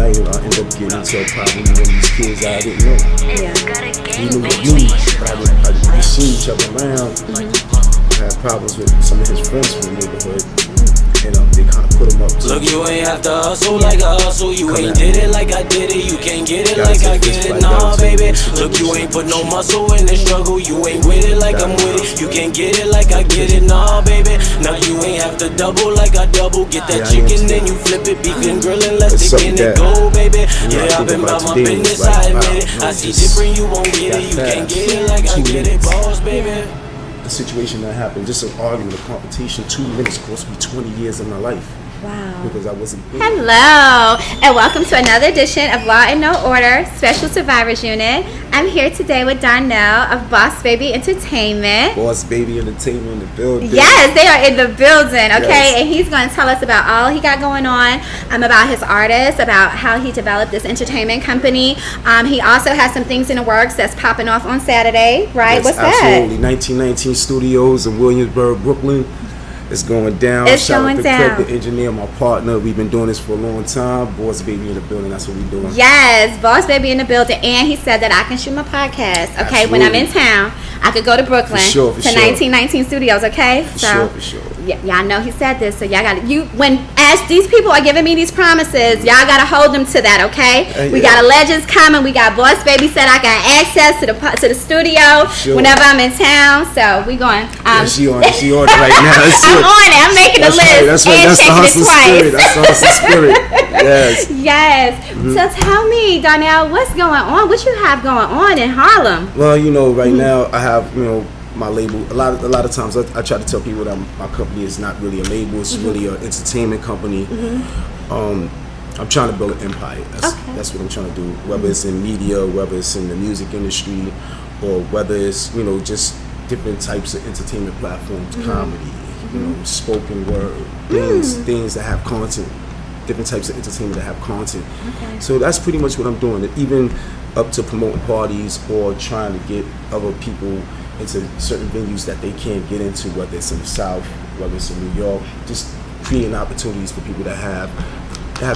I ended up getting into a problem with one of these kids I didn't know. We knew but we seen each other around. I had problems with some of his friends from the neighborhood. And they kind of put him up. Look, you ain't have to hustle like I hustle. You ain't did it like I did it. You can't get it like I get it. Nah, baby. Look, you ain't put no muscle in the struggle. You ain't with it like I'm with it. You can't get it like I get it. Nah, baby. Now you ain't have to double like I double. Get that chicken, then you flip it. Beef and grilling, let's begin it. Go, baby. Yeah, I've been about my business, I admit it. I see different, you won't get it. You can't get it like I get it, boss, baby. The situation that happened, just an argument, a confrontation, 2 minutes cost me 20 years of my life. Wow. Because I wasn't. Hello, and welcome to another edition of Law and No Order Special Survivors Unit. I'm here today with Donnell of Boss Baby Entertainment. Boss Baby Entertainment in the building. Yes, they are in the building, okay? Yes. And he's going to tell us about all he got going on, about his artists, about how he developed this entertainment company. He also has some things in the works that's popping off on Saturday, right? Yes, what's absolutely. That? 1919 Studios in Williamsburg, Brooklyn. It's going down. It's going down. Craig, the engineer, my partner. We've been doing this for a long time. Boss Baby in the building. That's what we're doing. Yes, Boss Baby in the building. And he said that I can shoot my podcast. Okay, absolutely. When I'm in town, I could go to Brooklyn for 1919 Studios. Okay, for sure. Y'all know he said this, so y'all got as these people are giving me these promises, y'all got to hold them to that. Okay, we got a Legends coming. We got Boss Baby said I got access to the studio whenever I'm in town. So we going. She on it right now. I'm on it. I'm making a list. That's right. That's the hustle spirit. That's the hustle spirit. Yes. Yes. Mm-hmm. So tell me, Donnell, what's going on? What you have going on in Harlem? Well, right now I have my label. A lot of times I try to tell people that my company is not really a label. It's really an entertainment company. I'm trying to build an empire. That's what I'm trying to do. Whether it's in media, whether it's in the music industry, or whether it's just different types of entertainment platforms, comedy, spoken word, things that have content, different types of entertainment that have content. So that's pretty much what I'm doing. Even up to promoting parties or trying to get other people into certain venues that they can't get into, whether it's in the South, whether it's in New York, just creating opportunities for people that have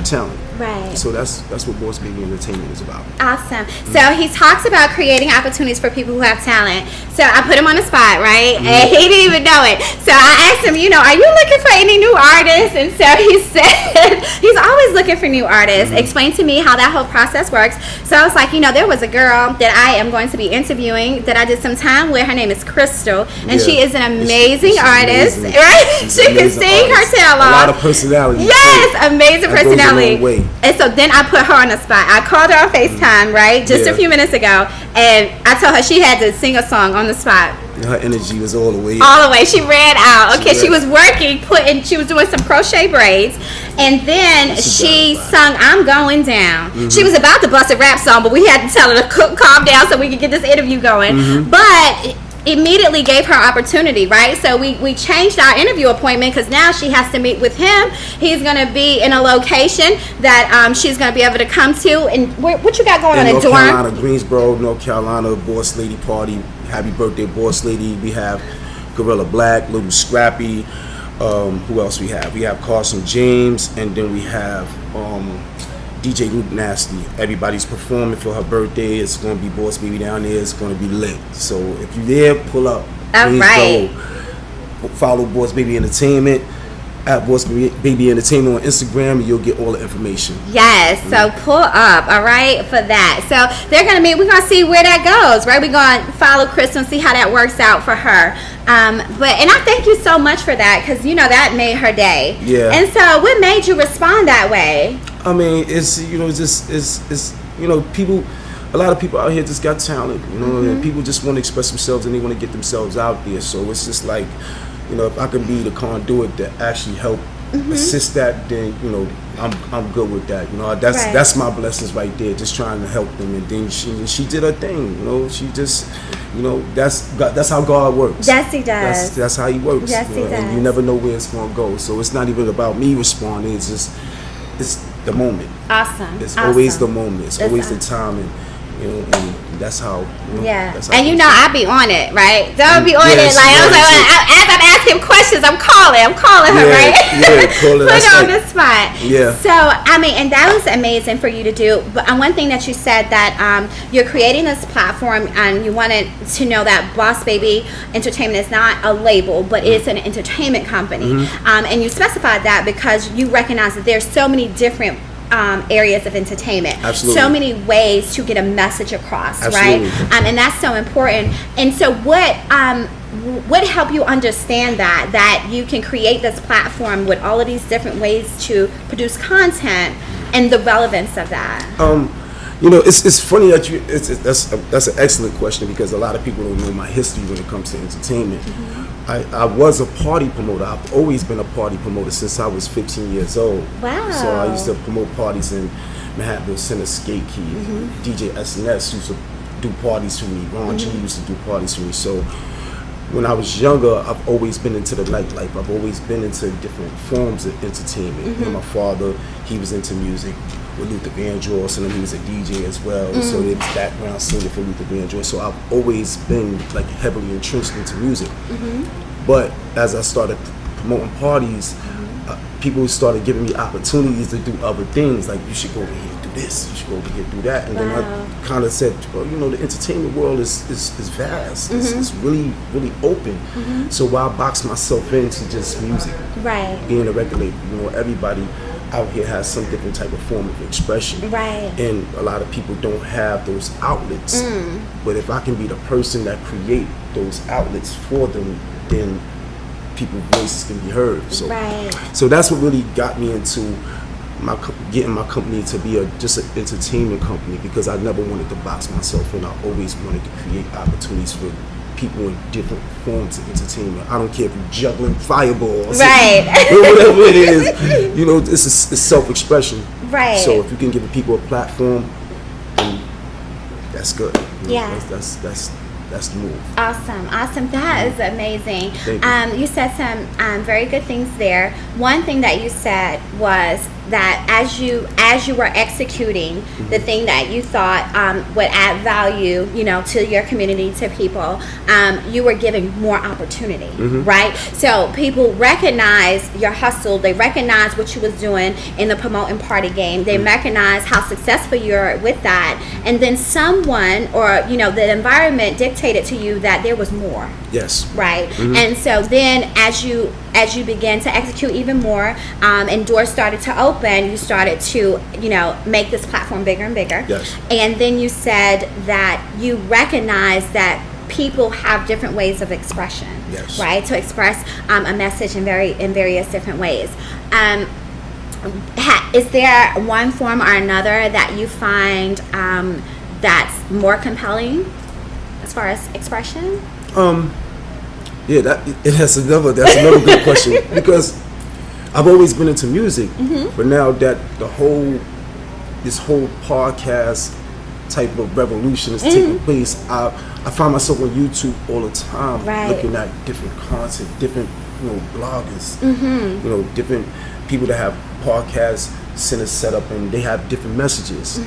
talent. Right. So that's what Boss Baby Entertainment is about. Awesome. So he talks about creating opportunities for people who have talent. So I put him on the spot, right? And he didn't even know it. So I asked him, are you looking for any new artists? And so he said he's always looking for new artists. Explain to me how that whole process works. So I was like, there was a girl that I am going to be interviewing that I did some time with. Her name is Crystal, and she is an amazing artist, right? She can sing her tail off. A lot of personality. Yes, amazing personality. And so then I put her on the spot. I called her on FaceTime, right, just a few minutes ago, and I told her she had to sing a song on the spot. Her energy was all the way. All the way. She ran out. Okay, she was working, she was doing some crochet braids, and then she sung "I'm Going Down." She was about to bust a rap song, but we had to tell her to calm down so we could get this interview going. But immediately gave her opportunity, right? So we changed our interview appointment because now she has to meet with him. He's going to be in a location that she's going to be able to come to. And what you got going on in North Durham? Carolina, Greensboro, North Carolina, Boss Lady Party. Happy birthday, Boss Lady. We have Gorilla Black, Little Scrappy. Who else we have? We have Carson James, and then we have DJ Luke Nasty. Everybody's performing for her birthday. It's going to be Boss Baby down there. It's going to be lit. So if you're there, pull up. All right. Go. Follow Boss Baby Entertainment at Boss Baby Entertainment on Instagram, and you'll get all the information. Yes. So pull up, all right, for that. So they're going to meet. We're going to see where that goes, right? We're going to follow Crystal and see how that works out for her. And I thank you so much for that because that made her day. Yeah. And so what made you respond that way? I mean, it's people. A lot of people out here just got talent, and people just want to express themselves and they want to get themselves out there. So it's just like, if I can be the conduit that actually help assist that, then I'm good with that. That's my blessings right there, just trying to help them. And then she did her thing. She just, that's how God works. Yes, He does. That's how He works. Yes, He does. And you never know where it's gonna go. So it's not even about me responding. It's the moment. Awesome. It's always the moment. It's always the timing. You know, and that's how. That's how and I be on it, right? Don't be on it. Like I was like, as I'm asking questions, I'm calling her, right? Yeah, calling. Put her on the spot. Yeah. So I mean, and that was amazing for you to do. But one thing that you said that you're creating this platform, and you wanted to know that Boss Baby Entertainment is not a label, but it's an entertainment company, and you specified that because you recognize that there's so many different areas of entertainment. Absolutely. So many ways to get a message across, Absolutely. right? And that's so important. And so what helped you understand that you can create this platform with all of these different ways to produce content and the relevance of that? It's funny that that's an excellent question, because a lot of people don't know my history when it comes to entertainment. I was a party promoter. I've always been a party promoter since I was 15 years old. Wow. So I used to promote parties in Manhattan Center, Skate Key. DJ SNS used to do parties for me. Ron G used to do parties for me. So when I was younger, I've always been into the nightlife. I've always been into different forms of entertainment. My father, he was into music with Luther Vandross, and he was a DJ as well. So it was background singer for Luther Vandross. So I've always been like heavily entrenched into music. But as I started promoting parties, people started giving me opportunities to do other things. Like, you should go over here and do this. You should go over here and do that. And then I kind of said, well, the entertainment world is vast. It's really, really open. So why box myself into just music? Right. Being a record label, everybody out here has some different type of form of expression. Right. And a lot of people don't have those outlets. But if I can be the person that create those outlets for them, then people's voices can be heard. So that's what really got me into getting my company to be just an entertainment company, because I never wanted to box myself in. I always wanted to create opportunities for people in different forms of entertainment. I don't care if you're juggling fireballs, right, or whatever it is. It's self-expression. Right. So if you can give people a platform, then that's good. Yeah. That's the move. Awesome. That is amazing. Thank you. You said some very good things there. One thing that you said was that as you were executing the thing that you thought would add value, to your community, to people, you were giving more opportunity, right? So people recognize your hustle. They recognize what you was doing in the promoting party game. They recognize how successful you're with that, and then someone or the environment dictated to you that there was more. Yes. Right. And so then as you began to execute even more, and doors started to open, you started to make this platform bigger and bigger. Yes. And then you said that you recognize that people have different ways of expression. Yes. Right, to express a message in various different ways. Is there one form or another that you find that's more compelling as far as expression? That's another good question, because I've always been into music, but now that this whole podcast type of revolution is taking place, I find myself on YouTube all the time, looking at different content, different bloggers, different people that have podcast centers set up, and they have different messages.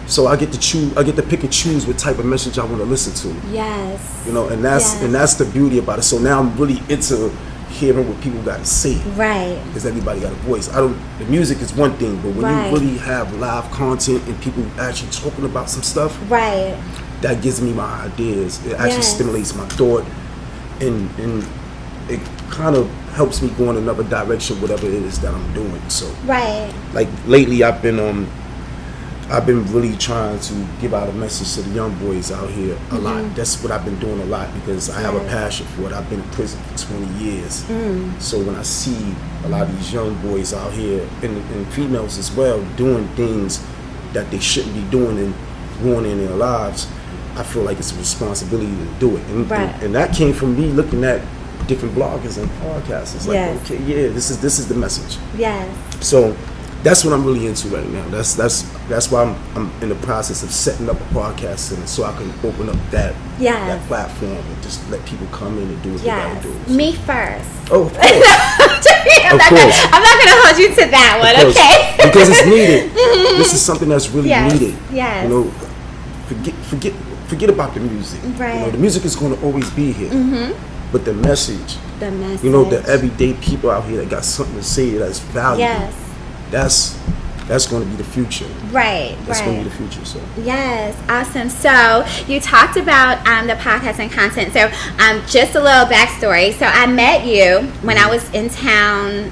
So I get to pick and choose what type of message I want to listen to. Yes. And that's the beauty about it. So now I'm really into hearing what people got to say. Right. Because everybody got a voice. The music is one thing, but when you really have live content and people actually talking about some stuff, that gives me my ideas. It actually stimulates my thought, and it kind of helps me go in another direction, whatever it is that I'm doing. So like lately I've been really trying to give out a message to the young boys out here a lot. That's what I've been doing a lot, because I have a passion for it. I've been in prison for 20 years. So when I see a lot of these young boys out here, and females as well, doing things that they shouldn't be doing and ruining their lives, I feel like it's a responsibility to do it. And that came from me looking at different bloggers and podcasts. It's like, okay, this is the message. Yes. So that's what I'm really into right now. That's why I'm in the process of setting up a podcast center, so I can open up that platform and just let people come in and do what they gotta do. So. Me first. Oh, of course. I'm not gonna hold you to that one, okay? Because it's needed. This is something that's really needed. Yes. forget about the music. Right. You know, the music is going to always be here. But the message, you know, the everyday people out here that got something to say that's valuable. Yes. That's going to be the future. Right. That's going to be the future. So. Yes, awesome. So you talked about the podcast and content. So just a little backstory. So I met you when I was in town,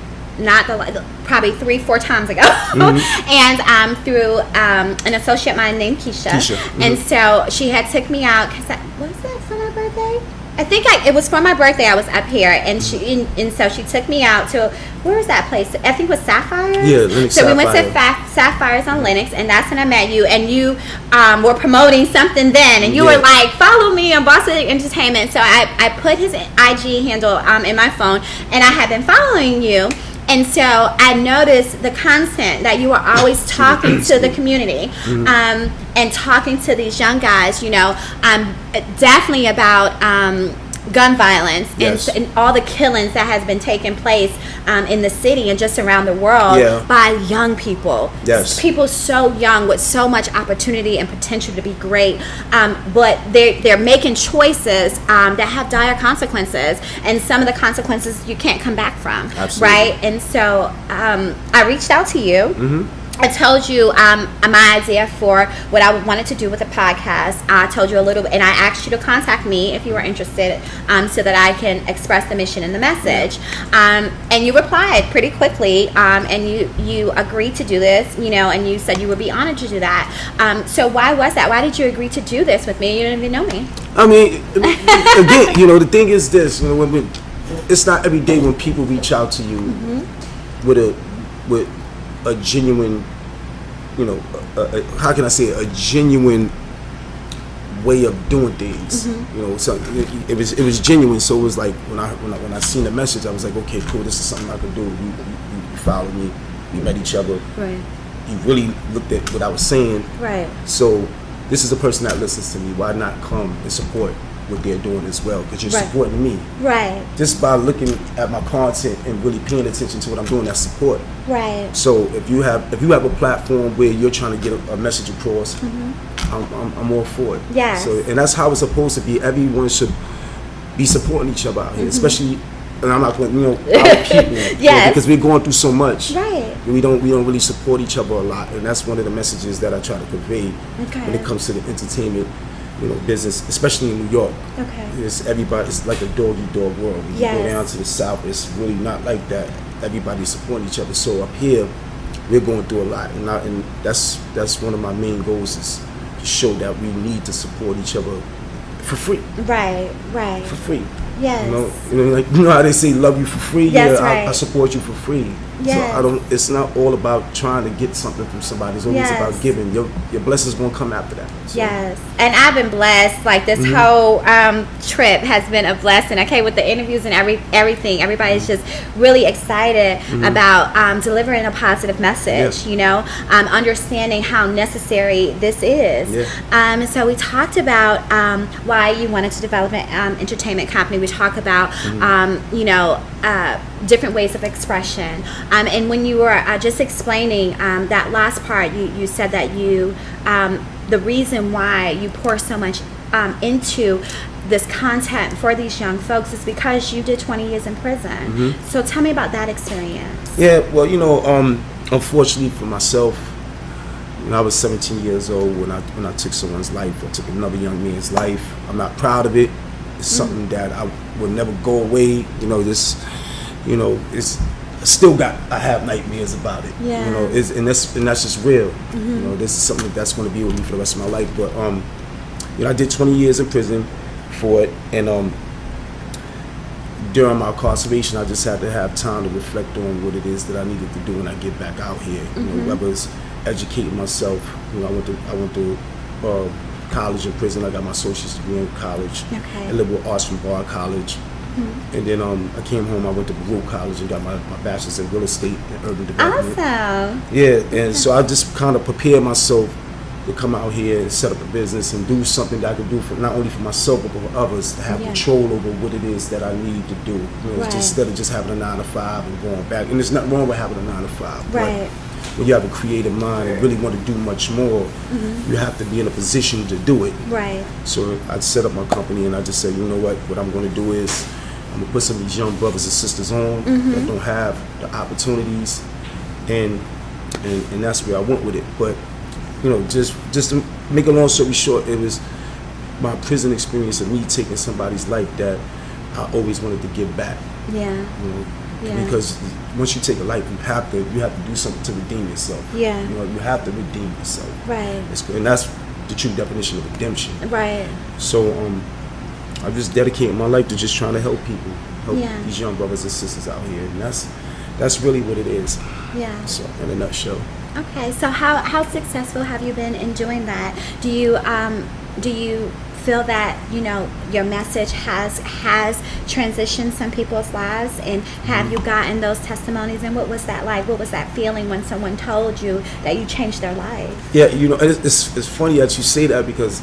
probably 3-4 times ago, and through an associate of mine named Keisha. And so she had took me out because was it for my birthday? I think it was for my birthday. I was up here, and so she took me out to, where was that place? I think it was Sapphire. Yeah, Linux. So we went to Sapphires on Linux, and that's when I met you. And you were promoting something then, and you were like, "Follow me on Boss Entertainment." So I put his IG handle in my phone, and I have been following you. And so I noticed the content that you were always talking to the community and talking to these young guys, you know, definitely about gun violence and all the killings that has been taking place in the city and just around the world by young people. Yes. People so young with so much opportunity and potential to be great, but they're making choices that have dire consequences, and some of the consequences you can't come back from. Absolutely. Right? And so I reached out to you. I told you my idea for what I wanted to do with the podcast. I told you a little bit, and I asked you to contact me if you were interested, so that I can express the mission and the message. And you replied pretty quickly, and you agreed to do this, you know, and you said you would be honored to do that. So why was that? Why did you agree to do this with me? You didn't even know me. I mean, again, you know, the thing is this, you know, it's not every day when people reach out to you with a genuine, you know, how can I say it? A genuine way of doing things. You know, so it was genuine. So it was like when I seen the message, I was like, okay, cool, this is something I could do. You followed me, we met each other. Right. You really looked at what I was saying. Right. So this is a person that listens to me. Why not come and support what they're doing as well? Because you're supporting me. Right. Just by looking at my content and really paying attention to what I'm doing, that's support. Right. So if you have a platform where you're trying to get a message across, I'm all for it. Yeah. So, and that's how it's supposed to be. Everyone should be supporting each other out here, especially. And I'm not going, you know, our people, you know, because we're going through so much. Right. We don't really support each other a lot, and that's one of the messages that I try to convey when it comes to the entertainment, you know, business, especially in New York. Okay. It's like a dog-eat-dog world. When you go down to the South, it's really not like that. Everybody's supporting each other. So up here, we're going through a lot, and that's one of my main goals, is to show that we need to support each other for free. Right. Right. For free. Yes. You know how they say love you for free. That's I support you for free. Yes. So it's not all about trying to get something from somebody. It's always about giving. Your blessings won't come after that. So. Yes. And I've been blessed. Like this whole trip has been a blessing. Okay, with the interviews and everything, everybody's just really excited about delivering a positive message. Yes. You know, understanding how necessary this is. Yeah. So we talked about why you wanted to develop an entertainment company. We talk about you know, different ways of expression. And when you were just explaining that last part, you said that you the reason why you pour so much into this content for these young folks is because you did 20 years in prison. So tell me about that experience. Yeah, well, you know, unfortunately for myself, you know, I was 17 years old when I took someone's life, or took another young man's life. I'm not proud of it. It's something that I will never go away. You know, I have nightmares about it. Yeah. You know, and that's just real. You know, this is something that's going to be with me for the rest of my life. But you know, I did 20 years in prison for it, and during my incarceration, I just had to have time to reflect on what it is that I needed to do when I get back out here. You know, whether it's educating myself. You know, I went to college in prison. I got my associate's degree in college. Okay. And liberal arts from Bard College. And then I came home, I went to Baruch College and got my bachelor's in real estate and urban development. Awesome. Yeah, and so I just kind of prepared myself to come out here and set up a business and do something that I could do for not only for myself but for others, to have control over what it is that I need to do. You know, instead of just having a 9 to 5 and going back. And there's nothing wrong with having a 9 to 5. Right. But when you have a creative mind and really want to do much more, you have to be in a position to do it. Right. So I set up my company and I just said, you know what I'm going to do is I'm going to put some of these young brothers and sisters on that don't have the opportunities, and that's where I went with it. But you know, just to make a long story short, it was my prison experience of me taking somebody's life that I always wanted to give back. Yeah. You know, Yeah. because once you take a life, you have to do something to redeem yourself. Yeah. You know, you have to redeem yourself. Right. And that's the true definition of redemption. Right. So I just dedicated my life to just trying to help people, Yeah. these young brothers and sisters out here, and that's really what it is. Yeah. So in a nutshell. Okay. So how successful have you been in doing that? Do you feel that, you know, your message has transitioned some people's lives, and have you gotten those testimonies, and what was that like? What was that feeling when someone told you that you changed their life? Yeah, you know, it's funny that you say that, because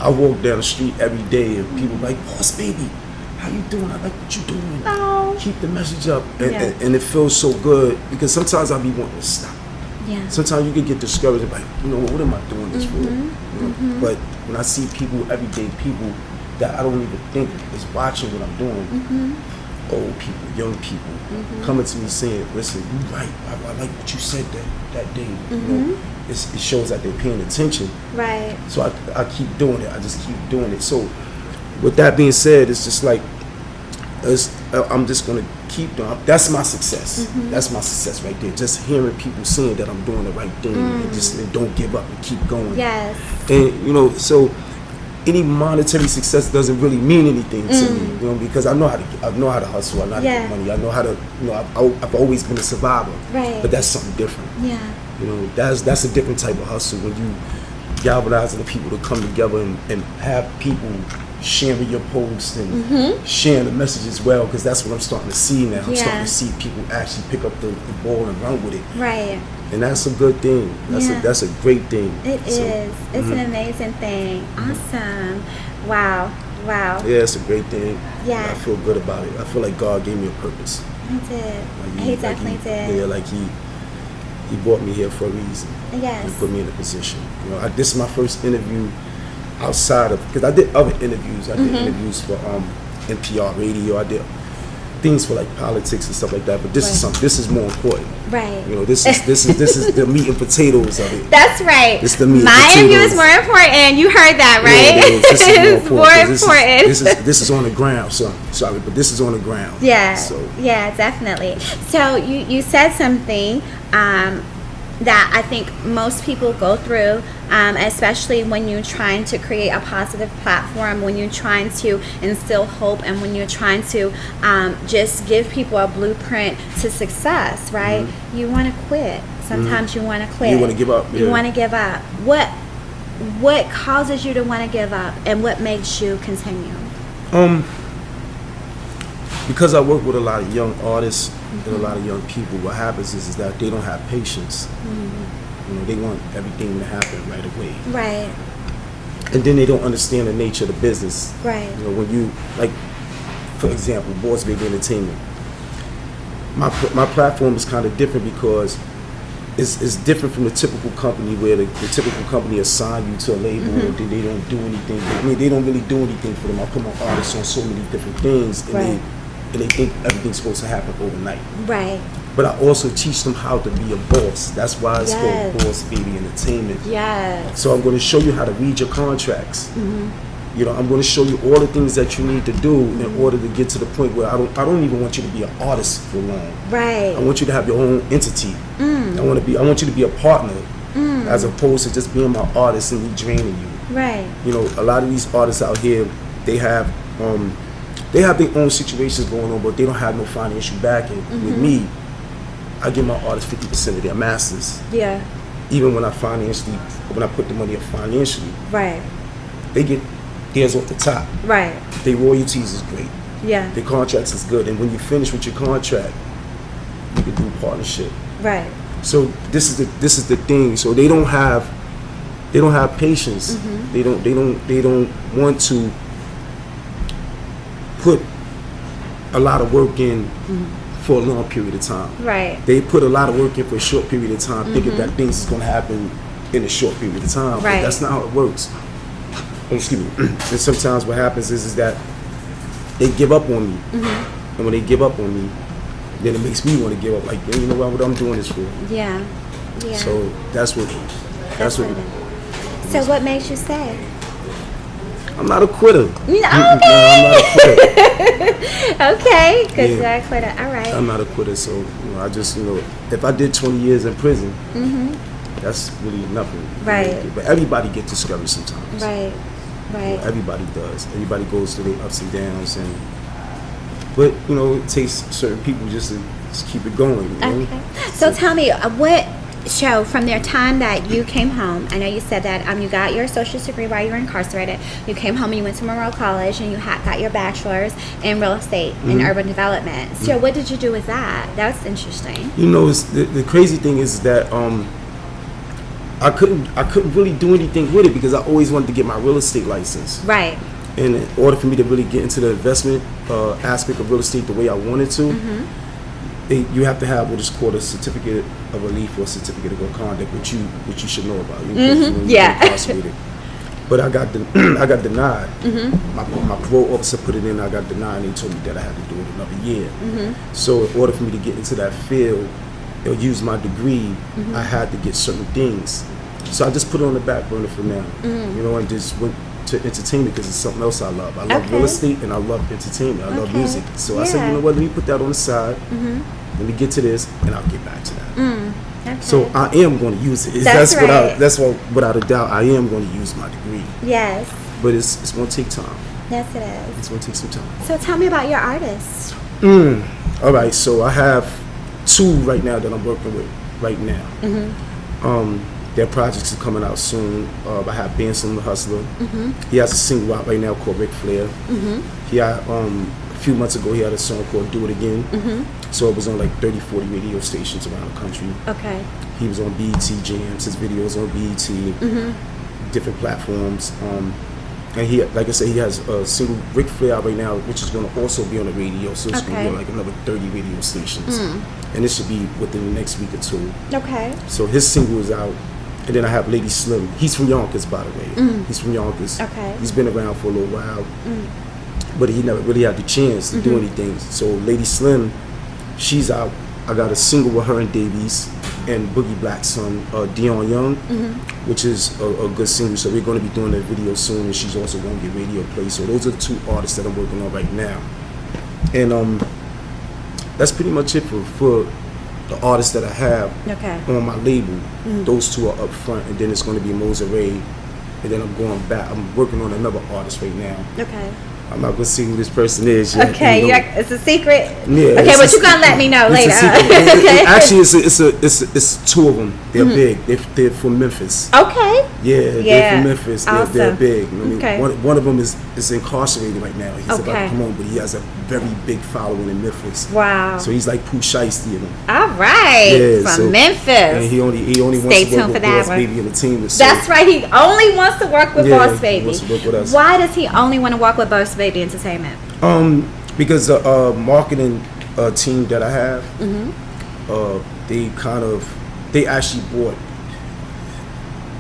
I walk down the street every day and people like, "Boss baby, how you doing? I like what you doing. Oh. Keep the message up." And, Yeah. and it feels so good, because sometimes I be wanting to stop. Yeah. Sometimes you can get discouraged and like, you know, what am I doing this for? You know? But when I see people, everyday people that I don't even think is watching what I'm doing, old people, young people, coming to me saying, "Listen, you right. I like what you said that day." You know, it shows that they're paying attention. Right. So I keep doing it. I just keep doing it. So with that being said, it's just like, I'm just going to keep doing. That's my success. That's my success right there. Just hearing people saying that I'm doing the right thing, and don't give up and keep going. Yes. And you know, so any monetary success doesn't really mean anything to me, you know, because I know how to hustle. I know how to get money. I know how to, you know, I've always been a survivor. Right. But that's something different. Yeah. You know, that's a different type of hustle, when you galvanizing the people to come together and have people sharing your posts and sharing the message as well, because that's what I'm starting to see now. I'm starting to see people actually pick up the ball and run with it. Right. And that's a good thing. That's a great thing. It is. It's an amazing thing. Awesome. Wow. Wow. Yeah, it's a great thing. Yeah. I feel good about it. I feel like God gave me a purpose. He did. Like He definitely did. Yeah, like he brought me here for a reason. Yes. And put me in a position. You know, this is my first interview outside of, because I did other interviews. I did interviews for NPR radio. I did things for like politics and stuff like that. But this is something. This is more important. Right. You know, this is the meat and potatoes of it. That's right. It's the meat My and interview potatoes. is more important. You heard that, right? Yeah, it is. This is more important. important. This is on the ground. So sorry, but this is on the ground. Yeah. So Yeah, definitely. So you said something that I think most people go through, especially when you're trying to create a positive platform, when you're trying to instill hope, and when you're trying to just give people a blueprint to success, right? You want to quit. Sometimes you want to quit. You want to give up. You want to give up. What causes you to want to give up, and what makes you continue? Because I work with a lot of young artists and a lot of young people, what happens is that they don't have patience. You know, they want everything to happen right away. Right. And then they don't understand the nature of the business. Right. You know, when you, like, for example, Boss Baby Entertainment, my platform is kind of different, because it's different from the typical company, where the typical company assign you to a label and then they don't do anything. I mean, they don't really do anything for them. I put my artists on so many different things, and they think everything's supposed to happen overnight. Right. But I also teach them how to be a boss. That's why it's called Boss Baby Entertainment. Yes. So I'm going to show you how to read your contracts. You know, I'm going to show you all the things that you need to do in order to get to the point where I don't even want you to be an artist for long. Right. I want you to have your own entity. I want you to be a partner, as opposed to just being my artist and me draining you. Right. You know, a lot of these artists out here, they have their own situations going on, but they don't have no financial backing. With me, I give my artists 50% of their masters. Yeah. Even when I put the money up financially, Right. they get theirs off the top. Right. Their royalties is great. Yeah. Their contracts is good. And when you finish with your contract, you can do partnership. Right. So this is the thing. So they don't have patience. They don't want to put a lot of work in for a long period of time. Right. They put a lot of work in for a short period of time, thinking that things is going to happen in a short period of time. Right. But that's not how it works. Oh, excuse me. And sometimes what happens is that they give up on me. And when they give up on me, then it makes me want to give up. Like, you know what I'm doing this for? Yeah. So that's what it is. So what makes you stay? I'm not a quitter. Okay. No, I'm not a quitter. Okay, because you're not a quitter. All right. I'm not a quitter, so I just if I did 20 years in prison, that's really nothing. Right. But everybody gets discouraged sometimes. Right. Everybody does. Everybody goes through their ups and downs, but it takes certain people just to keep it going. Okay. So tell me, what show from their time that you came home? I know you said that you got your associate's degree while you were incarcerated. You came home and you went to Monroe College and you got your bachelor's in real estate and urban development. So what did you do with that? That's interesting. The crazy thing is that I couldn't really do anything with it because I always wanted to get my real estate license. Right. And in order for me to really get into the investment aspect of real estate the way I wanted to, you have to have what is called a certificate of relief or a certificate of good conduct, which you should know about. Incarcerated. But I got denied. My parole officer put it in. I got denied. And he told me that I had to do it another year. So in order for me to get into that field or use my degree, I had to get certain things. So I just put it on the back burner for now. And just went to entertainment because it's something else I love. I love real estate and I love entertainment. I love music. So I said, you know what? Let me put that on the side. Let me get to this, and I'll get back to that. Okay. So I am going to use it. That's right. That's what, without a doubt, I am going to use my degree. Yes. But it's going to take time. Yes, it is. It's going to take some time. So tell me about your artists. All right. So I have 2 right now that I'm working with right now. Their projects are coming out soon. I have Benson the Hustler. He has a single out right now called Ric Flair. He had, a few months ago, he had a song called Do It Again. So it was on like 30, 40 radio stations around the country. Okay. He was on BET Jams. His videos on BET, different platforms. And he, like I said, he has a single Ric Flair out right now, which is going to also be on the radio. So it's going to be on like another 30 radio stations. And it should be within the next week or 2. Okay. So his single is out. And then I have Lady Slim. He's from Yonkers, by the way. He's from Yonkers. Okay. He's been around for a little while. But he never really had the chance to do anything. So Lady Slim, she's out. I got a single with her and Davies and Boogie Black's son, Dion Young, which is a good single. So we're going to be doing that video soon, and she's also going to get radio play. So those are the 2 artists that I'm working on right now. And that's pretty much it for the artists that I have on my label. Those 2 are up front, and then it's going to be Mosere, and then I'm going back. I'm working on another artist right now. Okay. I'm not gonna see who this person is yet. Okay, it's a secret. Yeah. Okay, but you're gonna let me know later. Okay. Actually, it's 2 of them. They're big. They're from Memphis. Okay. Yeah, they're from Memphis. Awesome. They're big. I mean, Okay. one of them is incarcerated right now. He's about to Okay. come home, but he has a very big following in Memphis. Wow. So he's like Pooh Shiesty in him. All right. Yeah, From Memphis. And he only wants Stay to tuned work for with that Boss one. Baby Entertainment. So That's right. He only wants to work with Boss he Baby. wants to work with us. Why does he only want to work with Boss Baby Entertainment? Because the marketing team that I have, they actually brought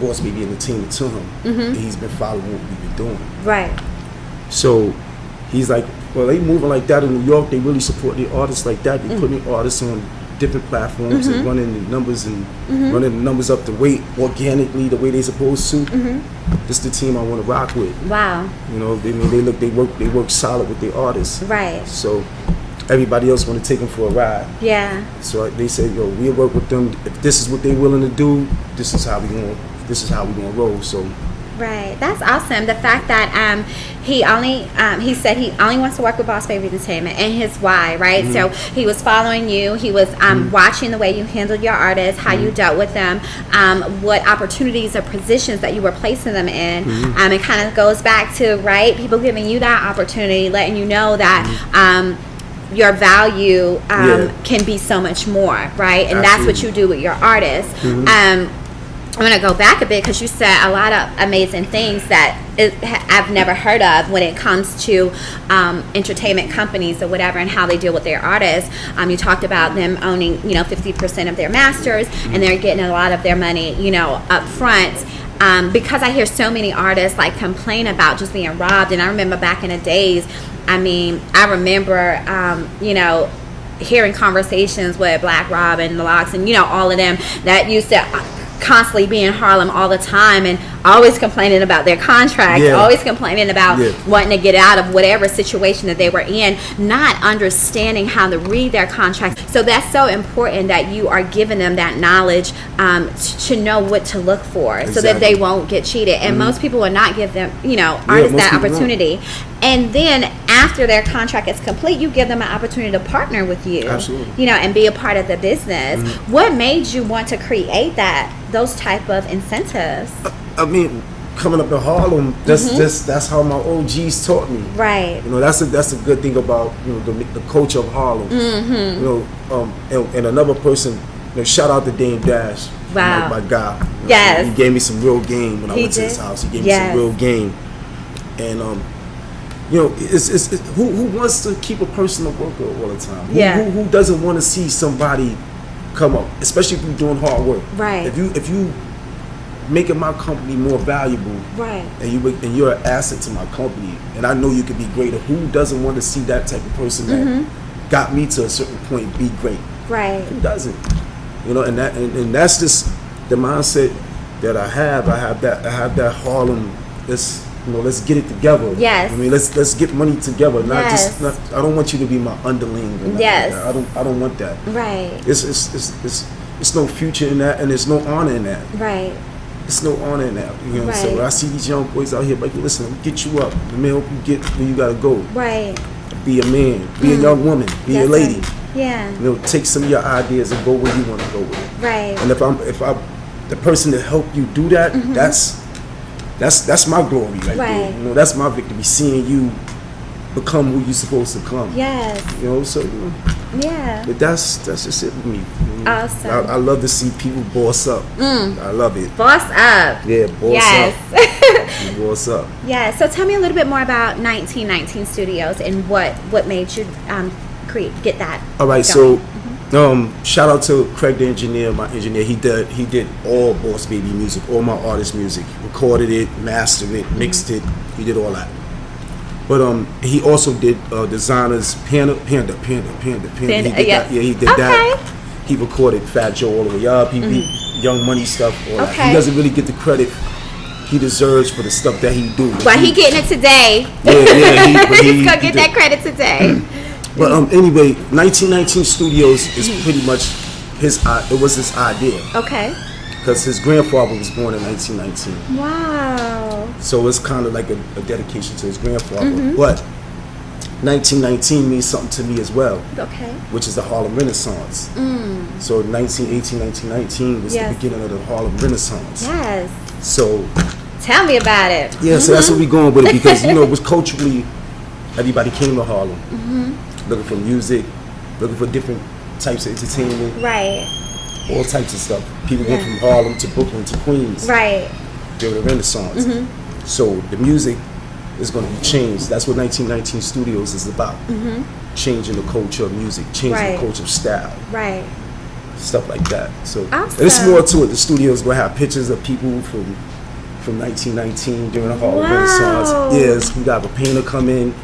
Boss Baby Entertainment to him, and he's been following what we've been doing. Right. So he's like, well, they moving like that in New York. They really support the artists like that. They putting the artists on different platforms and running the numbers up the way organically the way they supposed to. This is the team I want to rock with. Wow. They work solid with the artists. Right. So everybody else want to take them for a ride. Yeah. So they say, yo, we'll work with them. If this is what they're willing to do, this is how we gonna roll. So. Right. That's awesome. The fact that he said he only wants to work with Boss Baby Entertainment and his why, right? So he was following you. He was watching the way you handled your artists, how you dealt with them, what opportunities or positions that you were placing them in. It kind of goes back to, right, people giving you that opportunity, letting you know that your value can be so much more, right? And Absolutely. that's what you do with your artists. I'm going to go back a bit because you said a lot of amazing things that I've never heard of when it comes to entertainment companies or whatever and how they deal with their artists. You talked about them owning, 50% of their masters, and they're getting a lot of their money, up front. Because I hear so many artists like complain about just being robbed. And I remember back in the days, I remember, hearing conversations with Black Rob and the Lox and, all of them that used to constantly be in Harlem all the time and always complaining about their contracts, always complaining about wanting to get out of whatever situation that they were in, not understanding how to read their contracts. So that's so important that you are giving them that knowledge to know what to look for so that they won't get cheated. And most people will not give them, artists that opportunity. And then after their contract is complete, you give them an opportunity to partner with you, and be a part of the business. What made you want to create those type of incentives? Coming up in Harlem, that's how my OGs taught me. Right. That's a good thing about the culture of Harlem. And another person, shout out to Dame Dash. Wow. My guy. Yes. He gave me some real game when I went to his house. He gave me some real game. And it's who wants to keep a personal worker all the time? Who doesn't want to see somebody come up, especially if you're doing hard work? Right. If you making my company more valuable, right, and you're an asset to my company, and I know you could be greater. Who doesn't want to see that type of person that got me to a certain point be great? Right. Who doesn't? And that's just the mindset that I have. I have that Harlem. Let's get it together. Yes. Let's get money together. I don't want you to be my underling. Yes. I don't want that. Right. It's no future in that, and there's no honor in that. Right. It's no honor in that. Right. So I see these young boys out here, like, listen, let me get you up. Let me help you get where you gotta go. Right. Be a man. Be a young woman. Be a lady. Right. Yeah. Take some of your ideas and go where you want to go with it. Right. And if I'm the person to help you do that, that's my glory right there. That's my victory. Seeing you become who you're supposed to come. Yes. Yeah. But that's just it with me. Awesome. I love to see people boss up. I love it. Boss up. Yeah, boss up. Boss up. Yeah. So tell me a little bit more about 1919 Studios and what made you get that. All right. Going. So shout out to Craig the engineer, my engineer. He did all Boss Baby music, all my artist music. Recorded it, mastered it, mixed it. He did all that. But he also did Designer's Panda. He did that. Yeah, he did that. He recorded Fat Joe all the way up. He Young Money stuff. All that. He doesn't really get the credit he deserves for the stuff that he do. Well, he getting it today. He's gonna get that credit today. But anyway, 1919 Studios is pretty much it was his idea. Okay. Because his grandfather was born in 1919. Wow. So it's kind of like a dedication to his grandfather. But 1919 means something to me as well. Okay. Which is the Harlem Renaissance. So 1918, 1919 was the beginning of the Harlem Renaissance. Yes. So tell me about it. Yeah, so that's where we're going with it, because it was culturally, everybody came to Harlem looking for music, looking for different types of entertainment. Right. All types of stuff. People went from Harlem to Brooklyn to Queens. Right. During the Renaissance. So the music is going to be changed. That's what 1919 Studios is about. Changing the culture of music, changing the culture of style. Right. Stuff like that. So there's more to it. The studio's going to have pictures of people from 1919 during the Harlem Renaissance. Yes, we got a painter come in.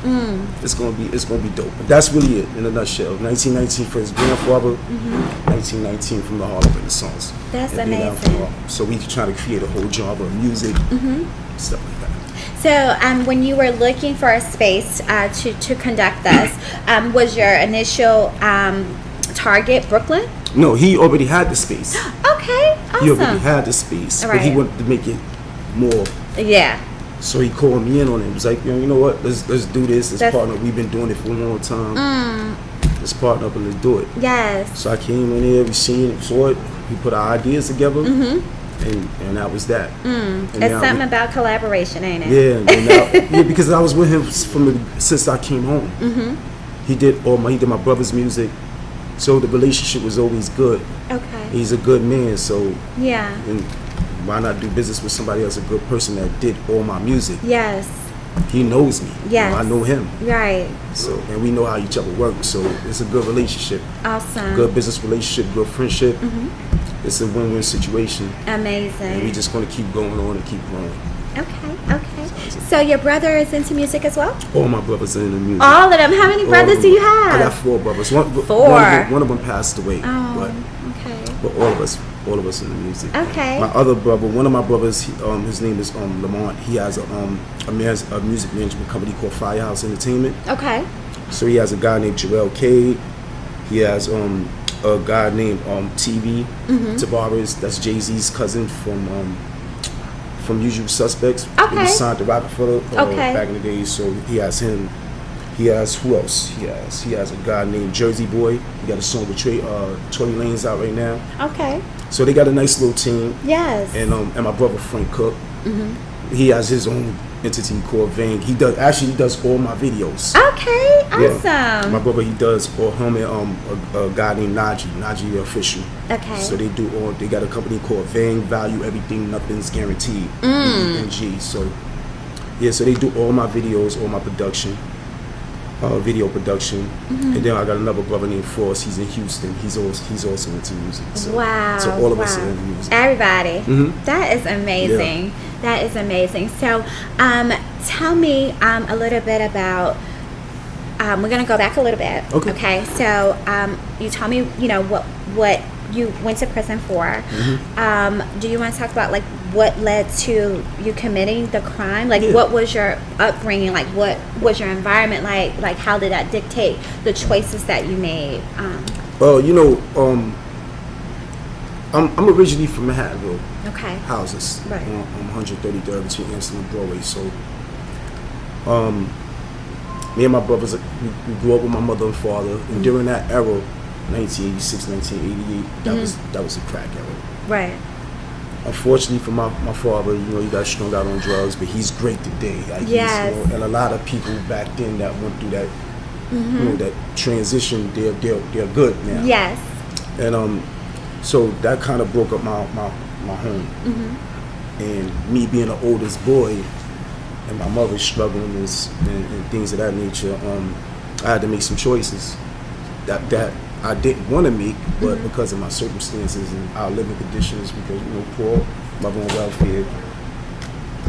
It's gonna be dope. But that's really it in a nutshell. 1919 for his grandfather, 1919 from the Harlem Renaissance. That's amazing. So we trying to create a whole genre of music, stuff like that. So when you were looking for a space to conduct this, was your initial target Brooklyn? No, he already had the space. Okay, awesome. He already had the space, but he wanted to make it more. Yeah. So he called me in on it. He was like, you know what? Let's do this. Let's partner. We've been doing it for a long time. Let's partner up and let's do it. Yes. So I came in there. We seen it, saw it. We put our ideas together, and that was that. It's something about collaboration, ain't it? Yeah. And because I was with him since I came home. He did my brother's music. So the relationship was always good. Okay. He's a good man, so why not do business with somebody else, a good person that did all my music? Yes. He knows me. Yes. I know him. Right. So, and we know how each other work. So it's a good relationship. Awesome. Good business relationship, good friendship. It's a win-win situation. Amazing. And we just going to keep going on and keep growing. Okay. So your brother is into music as well? All my brothers are in the music. All of them. How many brothers do you have? I got 4 brothers. One of them passed away. Oh, okay. But all of us in the music. Okay. My other brother, one of my brothers, his name is Lamont. He has a music management company called Firehouse Entertainment. Okay. So he has a guy named Joel Cade. He has a guy named TV Tavares. That's Jay-Z's cousin from Usual Suspects. Okay. He was signed to Rockefeller back in the day. So he has him. He has who else? He has a guy named Jersey Boy. He got a song with Tory Lanez out right now. Okay. So they got a nice little team. Yes. And my brother Frank Cook. He has his own entity called Vang. He does all my videos. Okay. Awesome. Yeah. My brother, he does all him and a guy named Najee the Official. Okay. So they got a company called Vang, Value Everything, Nothing's Guaranteed. VNG. So yeah, so they do all my videos, all my production. Video production, and then I got another brother named Frost. He's in Houston. He's also into music. So, wow! So all of us are in music. Everybody. That is amazing. Yeah. That is amazing. So, tell me a little bit about. We're gonna go back a little bit. Okay. So, you told me, what you went to prison for. Do you want to talk about like what led to you committing the crime? Like what was your upbringing? Like what was your environment like? Like how did that dictate the choices that you made? Well, I'm originally from Manhattanville. Okay. Houses. Right. On 133rd between Amsterdam and Broadway. So, me and my brothers, we grew up with my mother and father, and during that era, 1986, 1988, that was a crack era. Right. Unfortunately for my father, he got strung out on drugs, but he's great today. Like yes. And a lot of people back then that went through that, that transition, they're good now. Yes. And so that kind of broke up my home. And me being the oldest boy, and my mother struggling and things of that nature, I had to make some choices that I didn't want to make, but because of my circumstances and our living conditions, because poor, mother on welfare,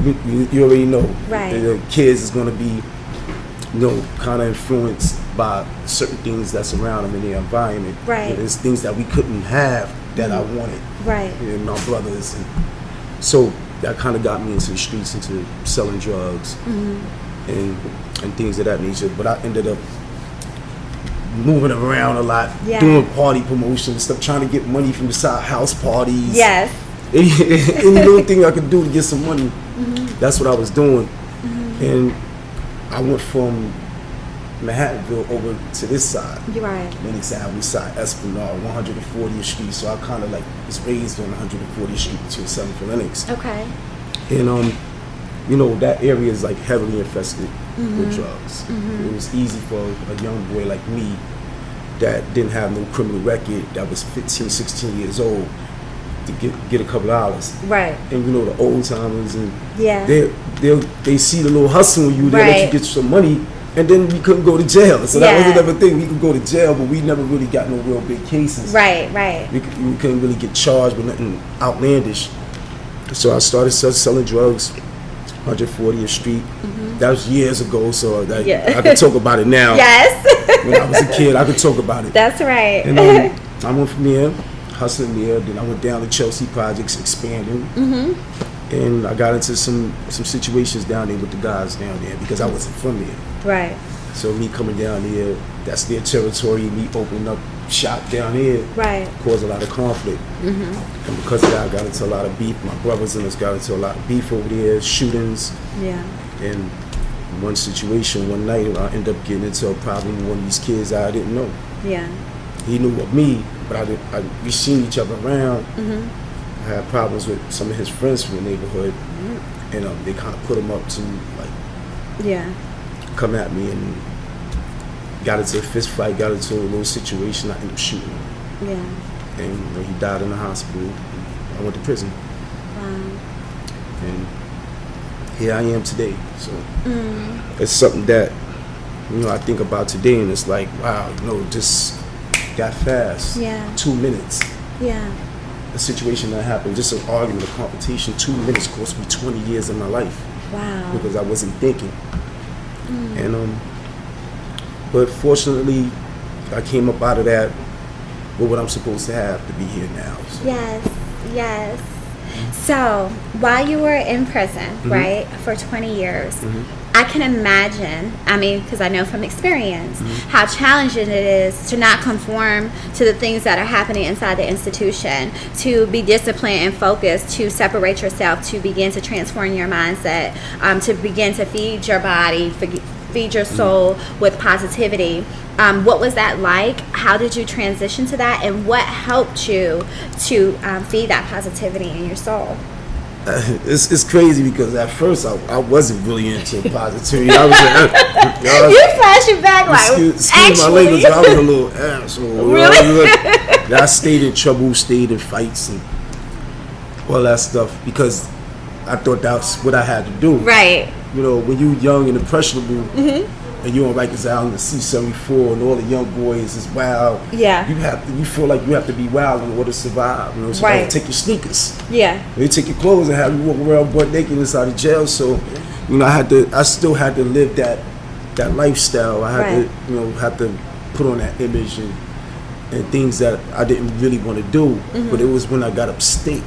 you already know. Right. The kids is going to be, kind of influenced by certain things that's around them in their environment. Right. There's things that we couldn't have that I wanted. Right. And my brothers, and so that kind of got me into the streets, into selling drugs and things of that nature. But I ended up moving around a lot, doing party promotions, stuff, trying to get money from the side house parties. Yes. Any little thing I could do to get some money, that's what I was doing. And I went from Manhattanville over to this side. You're right. Lenox Avenue side, Esplanade, 140th Street. So I kind of was raised on 140th Street between 7th and Lenox. Okay. And that area is heavily infested with drugs. It was easy for a young boy like me that didn't have no criminal record, that was 15, 16 years old, to get a couple dollars. Right. And the old timers, and they see the little hustle in you, they let you get some money, and then we couldn't go to jail. So that was another thing. We could go to jail, but we never really got no real big cases. Right. We couldn't really get charged with nothing outlandish. So I started selling drugs, 140th Street. That was years ago, so I could talk about it now. Yes. When I was a kid, I could talk about it. That's right. And I went from there, hustling there. Then I went down to Chelsea Projects, expanding. And I got into some situations down there with the guys down there because I wasn't from there. Right. So me coming down there, that's their territory. Me opening up shop down here, caused a lot of conflict. And because of that, I got into a lot of beef. My brothers and us got into a lot of beef over there, shootings. Yeah. And one situation, one night, I ended up getting into a problem with one of these kids I didn't know. Yeah. He knew of me, but we seen each other around. I had problems with some of his friends from the neighborhood, and they kind of put him up to come at me, and got into a fist fight, got into a little situation. I ended up shooting him. Yeah. And he died in the hospital. I went to prison. Wow. and here I am today. So it's something that, you know, I think about today, and it's like, wow, you know, just that fast. Yeah. 2 minutes. Yeah. A situation that happened, just an argument, a confrontation, 2 minutes cost me 20 years of my life. Wow. Because I wasn't thinking. And but fortunately, I came up out of that with what I'm supposed to have to be here now. So. Yes. So while you were in prison, right, for 20 years, I can imagine, I mean, because I know from experience, how challenging it is to not conform to the things that are happening inside the institution, to be disciplined and focused, to separate yourself, to begin to transform your mindset, to begin to feed your body, feed your soul with positivity. What was that like? How did you transition to that? And what helped you to feed that positivity in your soul? It's crazy because at first I wasn't really into positivity. I was you flashing back like, excuse my language, I was a little asshole. Really? I stayed in trouble, stayed in fights and all that stuff because I thought that's what I had to do. Right. You know, when you're young and impressionable, and you're on Rikers Island, the C-74, and all the young boys is wild. Yeah. You feel like you have to be wild in order to survive. You know, so right. Take your sneakers. Yeah. They take your clothes and have you walk around butt naked inside of jail. So, you know, I still had to live that lifestyle. I had to, you know, have to put on that image and things that I didn't really want to do. But it was when I got upstate.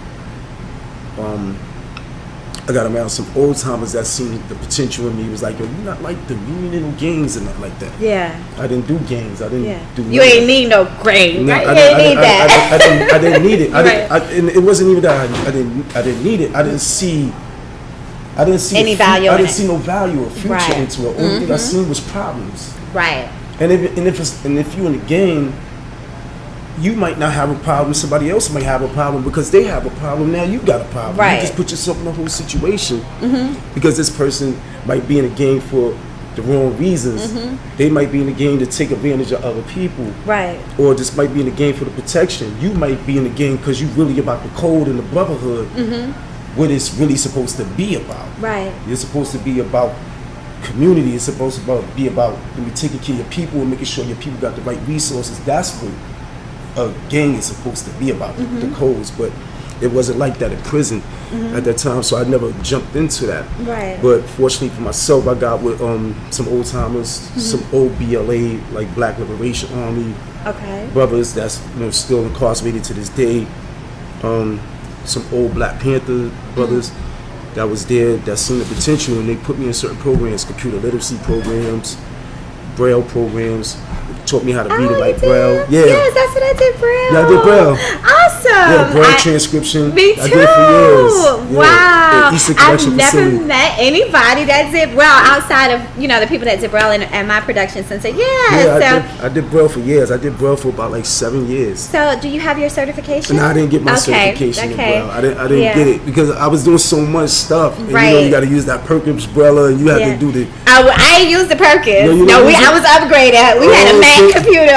I got around some old timers that seen the potential in me. It was like, yo, you're not like them. You ain't in no gangs and nothing like that. Yeah. I didn't do gangs. I didn't do. You ain't need no grade. No, right? You ain't need that. I didn't need it. And it wasn't even that I didn't need it. I didn't see any value. I didn't see no value or future right. into it. Only thing I seen was problems. Right. And if you're in a gang, you might not have a problem. Somebody else might have a problem because they have a problem. Now you got a problem. Right. You just put yourself in a whole situation because this person might be in a gang for the wrong reasons. They might be in the game to take advantage of other people. Right. Or just might be in the game for the protection. You might be in the game because you're really about the code and the brotherhood. What it's really supposed to be about. Right. It's supposed to be about community. It's supposed to be about taking care of your people and making sure your people got the right resources. That's what a gang is supposed to be about, the codes. But it wasn't like that in prison at that time, so I never jumped into that. Right. But fortunately for myself, I got with some old timers, some old BLA, like Black Liberation Army brothers that's still incarcerated to this day. Some old Black Panther brothers that was there that seen the potential, and they put me in certain programs, computer literacy programs, Braille programs. Taught me how to read and write Braille. Yeah. Yes, that's what I did, Braille. Yeah, I did Braille. Awesome. Yeah, Braille transcription. Me too. I did for years. Yeah. Wow. I've never met anybody that did Braille outside of, the people that did Braille in my production center. I did Braille for years. I did Braille for about like 7 years. So, do you have your certification? No, I didn't get my certification in Braille. I didn't get it because I was doing so much stuff. And you got to use that Perkins Braille, and you have to do the. I ain't used the Perkins. I was upgraded. We had a Mac computer,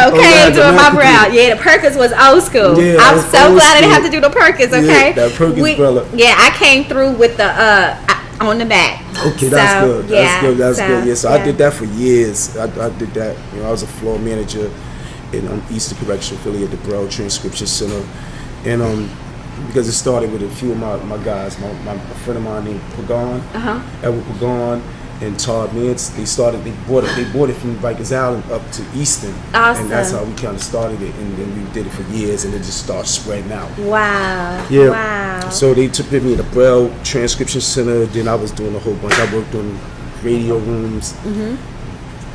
doing my Braille. Yeah, the Perkins was old school. Yeah, I'm so glad I didn't have to do the Perkins, okay? Yeah, that Perkins Braille. Yeah, I came through with the on the back. Okay, that's good. That's good. Yeah, so I did that for years. I did that. I was a floor manager in Eastern Correction affiliate, the Braille Transcription Center, and because it started with a few of my guys, my friend of mine named Pagan, Edward Pagan, and Todd Mintz. They bought it from Rikers Island up to Easton. Awesome. And that's how we kind of started it, and then we did it for years, and it just started spreading out. Wow. Yeah. Wow. So they took me to the Braille Transcription Center. Then I was doing a whole bunch. I worked on radio rooms,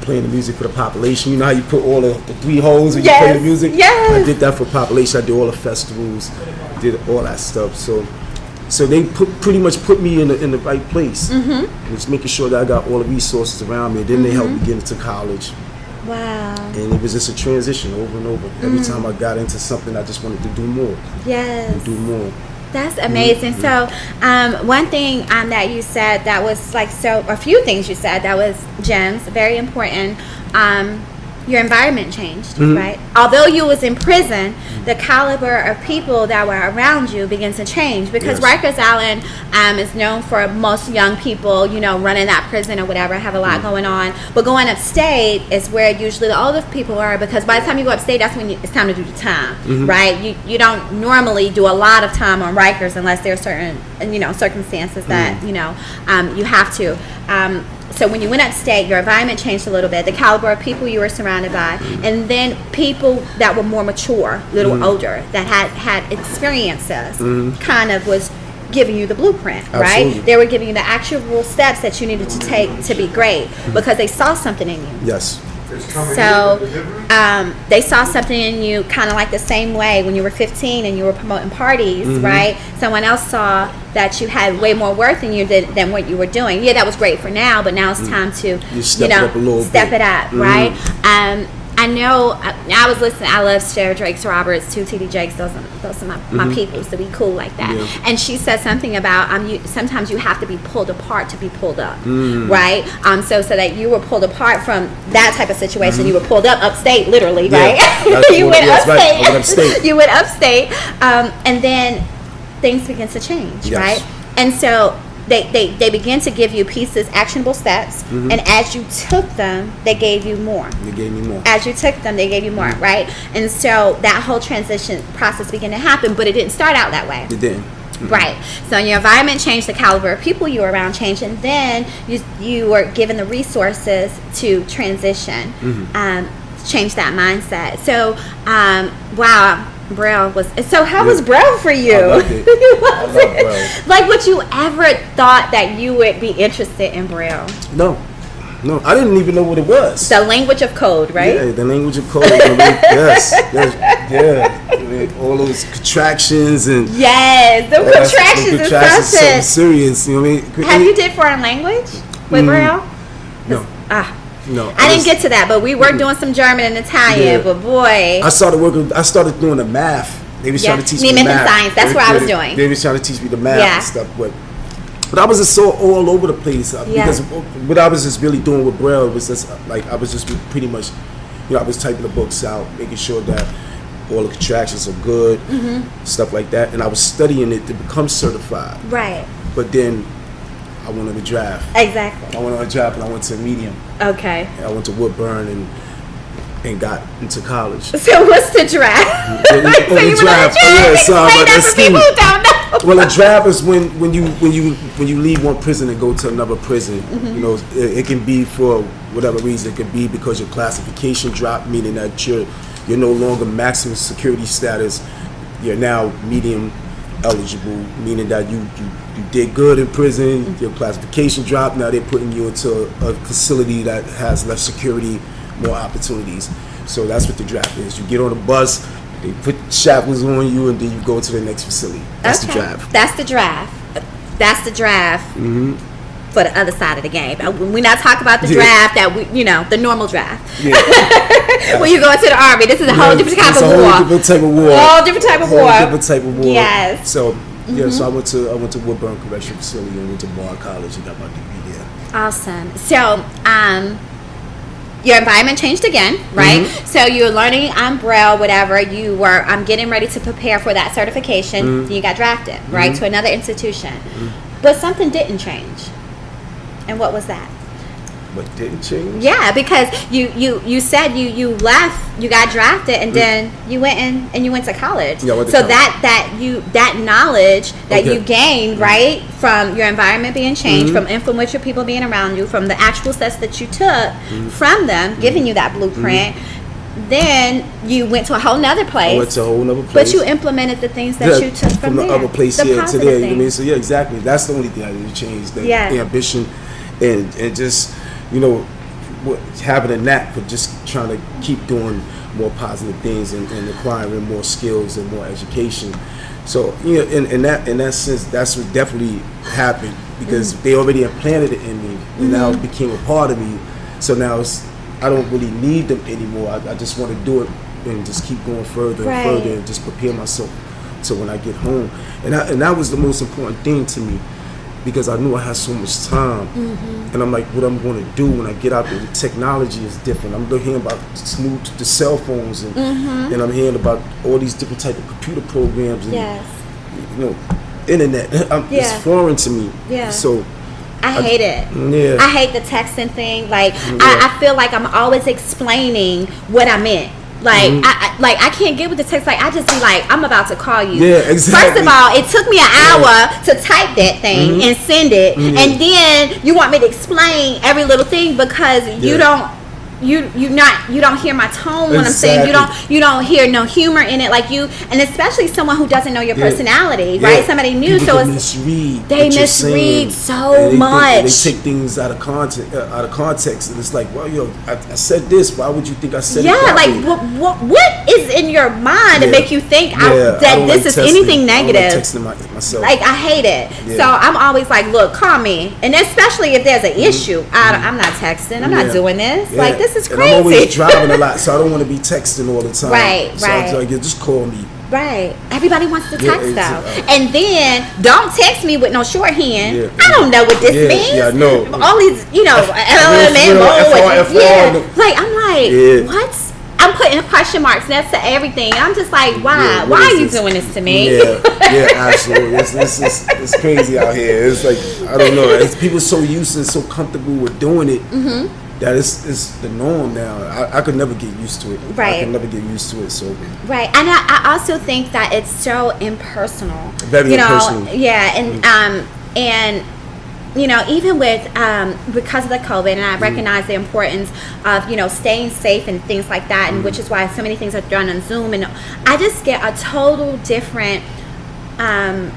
playing the music for the population. You know how you put all the 3 holes when you play the music? Yes. I did that for population. I did all the festivals, did all that stuff. So they pretty much put me in the right place. Just making sure that I got all the resources around me. Then they helped me get into college. Wow. And it was just a transition over and over. Every time I got into something, I just wanted to do more. Yes. And do more. That's amazing. So, one thing that you said that was a few things you said that was gems, very important. your environment changed, right? Although you was in prison, the caliber of people that were around you begins to change, because Rikers Island is known for most young people, you know, running that prison or whatever, have a lot going on. But going upstate is where usually the older people are, because by the time you go upstate, that's when it's time to do the time, right? You don't normally do a lot of time on Rikers unless there are certain, you know, circumstances that, you know, you have to. So when you went upstate, your environment changed a little bit, the caliber of people you were surrounded by, and then people that were more mature, a little older, that had experiences, kind of was giving you the blueprint, right? Absolutely. They were giving you the actual steps that you needed to take to be great, because they saw something in you. Yes. So they saw something in you, kind of like the same way when you were 15 and you were promoting parties, right? Someone else saw that you had way more worth in you than what you were doing. Yeah, that was great for now, but now it's time to, step it up a little step bit. it up, right? I know. I was listening. I love Sarah Jakes Roberts too. TD Jakes. Those are my people. So be cool like that. Yeah. And she said something about sometimes you have to be pulled apart to be pulled up, right? So that you were pulled apart from that type of situation. You were pulled up upstate, literally, right? You went upstate. Right. I went upstate. You went upstate, and then things begin to change, right? And so they begin to give you pieces, actionable steps, and as you took them, they gave you more. They gave me more. As you took them, they gave you more, right? And so that whole transition process began to happen, but it didn't start out that way. It didn't. Right. So your environment changed, the caliber of people you were around changed, and then you were given the resources to transition, change that mindset. So, wow. Braille was so. How was Braille for you? I loved it. I love Braille. Like, would you ever thought that you would be interested in Braille? No, I didn't even know what it was. The language of code, right? Yeah, the language of code. Yes, I mean, all those contractions and the contractions is something serious. You know what I mean? Have you did foreign language with Braille? No. No, I didn't get to that, but we were doing some German and Italian. But boy, I started doing the math. They was trying to teach me the math. Science. That's what I was doing. They was trying to teach me the math and stuff, but I was just so all over the place because what I was just really doing with Braille was just like I was just pretty much, I was typing the books out, making sure that all the contractions are good, stuff like that, and I was studying it to become certified. Right. But then I went on a draft. Exactly. I went on a draft and I went to a medium. Okay. I went to Woodburn and got into college. So what's the draft? So the draft. People who don't know. Well, a draft is when you leave one prison and go to another prison. You know, it can be for whatever reason. It could be because your classification dropped, meaning that you're no longer maximum security status. You're now medium eligible, meaning that you did good in prison, your classification dropped, now they're putting you into a facility that has less security, more opportunities. So that's what the draft is. You get on a bus, they put shackles on you, and then you go to the next facility. That's the draft. That's the draft. For the other side of the game. We're not talking about the draft that the normal draft. When you go into the army, this is a whole different type of war. Whole different type of war. Whole different type of war. Different type of war. Yes. So so I went to Woodburn Correctional Facility and went to Bard College and got my degree there. Awesome. So your environment changed again, right? So you're learning on Braille, whatever. You were getting ready to prepare for that certification. Then you got drafted, right, to another institution. But something didn't change. And what was that? What didn't change? Yeah, because you said you left, you got drafted, and then you went to college. Yeah, I went to so college. that knowledge that you gained, right, from your environment being changed, from influential people being around you, from the actual steps that you took from them, giving you that blueprint. Then you went to a whole nother place. I went to a whole nother place. But you implemented the things that you took from the there. other place the here to positive there. You know what I mean? things. So yeah, exactly. That's the only thing I didn't change. The ambition and just having a knack for just trying to keep doing more positive things and acquiring more skills and more education. So in that sense, that's what definitely happened because they already implanted it in me, and now it became a part of me. So now I don't really need them anymore. I just want to do it and just keep going further and further and just prepare myself so when I get home. And that was the most important thing to me. because I knew I had so much time. And I'm like, what I'm going to do when I get out there? The technology is different. I'm hearing about the cell phones, and I'm hearing about all these different type of computer programs, and you know, internet. It's foreign to me. So I hate it. Yeah. I hate the texting thing. Like I feel like I'm always explaining what I meant. Like I can't get with the text. Like I just be like, I'm about to call you. Yeah, exactly. First of all, it took me an hour to type that thing and send it, and then you want me to explain every little thing because you don't. You don't hear my tone when I'm saying you don't hear no humor in it, like you, and especially someone who doesn't know your personality, right? Somebody new, people so it's they misread so much. They take things out of context, and it's like, well, I said this. Why would you think I said it? Yeah, like what is in your mind to make you think that this is anything negative? I don't like texting myself. Like I hate it. So I'm always like, look, call me, and especially if there's an issue, I'm not texting. I'm not doing this. Like this is crazy. And I'm always driving a lot, so I don't want to be texting all the time. Right. So I like, just call me. Right. Everybody wants to text though. And then don't text me with no shorthand. I don't know what this means. Yeah, I know. All these, like I'm like, what? I'm putting question marks next to everything. I'm just like, why? Why are you doing this to me? Yeah, absolutely. It's crazy out here. It's like, I don't know. It's people so used and so comfortable with doing it. That it's the norm now. I could never get used to it. Right. I could never get used to it. So. Right, and I also think that it's so impersonal. Very impersonal. Yeah, and even with because of the COVID, and I recognize the importance of staying safe and things like that, and which is why so many things are done on Zoom, and I just get a total different. I'm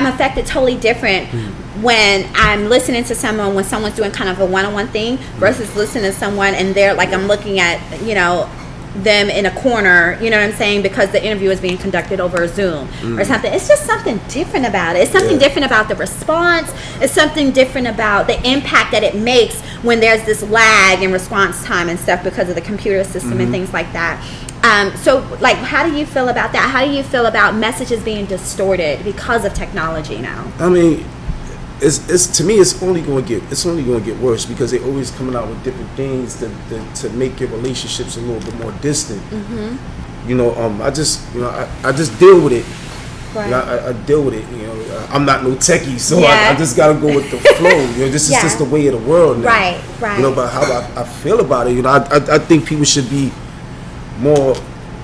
affected totally different when I'm listening to someone, when someone's doing kind of a one-on-one thing versus listening to someone and they're like, I'm looking at them in a corner, you know what I'm saying, because the interview is being conducted over Zoom or something. It's just something different about it. It's something different about the response. It's something different about the impact that it makes when there's this lag in response time and stuff because of the computer system and things like that. So like, how do you feel about that? How do you feel about messages being distorted because of technology now? I mean, it's to me, it's only going to get worse because they're always coming out with different things to make your relationships a little bit more distant. I just deal with it. Right. I deal with it. I'm not no techie, so I just gotta go with the flow. This is just the way of the world now. Right. But how I feel about it, I think people should be more